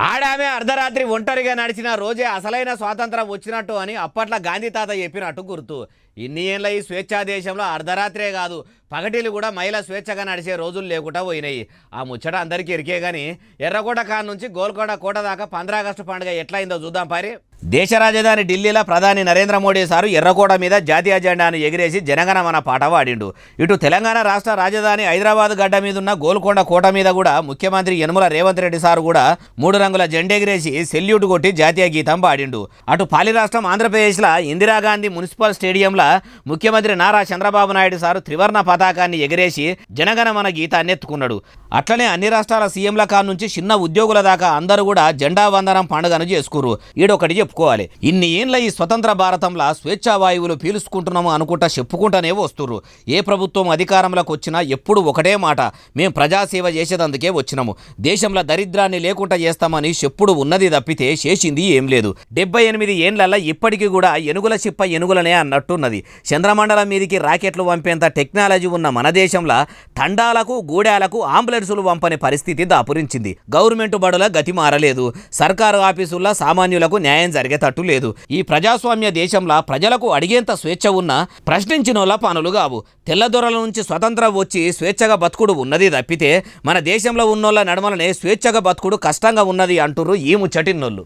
ఆడామే అర్ధరాత్రి ఒంటరిగా నడిచిన రోజే అసలైన స్వాతంత్రం వచ్చినట్టు అని అప్పట్లో గాంధీ తాత చెప్పినట్టు గుర్తు. ఇన్ని ఏళ్ళ ఈ స్వేచ్ఛా దేశంలో అర్ధరాత్రే కాదు పగటిలు కూడా మహిళ స్వేచ్ఛగా నడిచే రోజులు లేకుండా పోయినాయి. ఆ ముచ్చట అందరికీ ఎరికే కానీ ఎర్రకోట కాడ నుంచి గోల్కొండ కోట దాకా 15 ఆగస్టు పండుగ ఎట్లయిందో చూద్దాం పారి. దేశ రాజధాని ఢిల్లీలో ప్రధాని నరేంద్ర మోడీ సారు ఎర్రకోట మీద జాతీయ జెండాను ఎగిరేసి జనగణమన పాట పాడిండు. ఇటు తెలంగాణ రాష్ట్ర రాజధాని హైదరాబాద్ గడ్డ మీద ఉన్న గోల్కొండ కోట మీద కూడా ముఖ్యమంత్రి యనమల రేవంత్ రెడ్డి సారు కూడా 3 రంగుల జెండెగిరేసి సెల్యూట్ కొట్టి జాతీయ గీతం పాడిండు. అటు పాలి రాష్ట్రం ఆంధ్రప్రదేశ్లో ఇందిరాగాంధీ మున్సిపల్ స్టేడియంలో ముఖ్యమంత్రి నారా చంద్రబాబు నాయుడు సారు త్రివర్ణ పతాకాన్ని ఎగిరేసి జనగణమన గీతాన్ని ఎత్తుకున్నాడు. అట్లనే అన్ని రాష్ట్రాల సీఎంల కాడ నుంచి చిన్న ఉద్యోగుల దాకా అందరూ కూడా జెండా వందనం పండుగను చేసుకురు. ఈడొకటి చెప్పుకోవాలి, ఇన్ని ఏండ్ల ఈ స్వతంత్ర భారతంలో స్వేచ్ఛా వాయువులు పీలుసుకుంటున్నాము అనుకుంటా చెప్పుకుంటానే వస్తుర్రు. ఏ ప్రభుత్వం అధికారంలోకి వచ్చినా ఎప్పుడు ఒకటే మాట, మేము ప్రజాసేవ చేసేదందుకే వచ్చినాము, దేశంలో దరిద్రాన్ని లేకుండా చేస్తామని చెప్పుడు ఉన్నది తప్పితే చేసింది ఏం లేదు. 78 ఏండ్లల్లా ఇప్పటికీ కూడా ఎనుగుల చిప్ప ఎనుగులనే అన్నట్టున్నది. చంద్రమండలం మీదికి రాకెట్లు పంపేంత టెక్నాలజీ ఉన్న మన దేశంలో తండాలకు గూడాలకు అంబులెన్సులు పంపని పరిస్థితి దాపురించింది. గవర్నమెంట్ బడుల గతి మారలేదు, సర్కారు ఆఫీసుల్లో సామాన్యులకు న్యాయం జరిగేటట్టు లేదు. ఈ ప్రజాస్వామ్య దేశంలో ప్రజలకు అడిగేంత స్వేచ్ఛ ఉన్నా ప్రశ్నించినోళ్ళ పనులు కావు. తెల్లదొరల నుంచి స్వతంత్రం వచ్చి స్వేచ్ఛగా బతుకుడు ఉన్నది తప్పితే మన దేశంలో ఉన్నోళ్ళ నడమలనే స్వేచ్ఛగా బతుకుడు కష్టంగా ఉన్నది అంటుర్రు ఈ ముచ్చటిన్నోళ్ళు.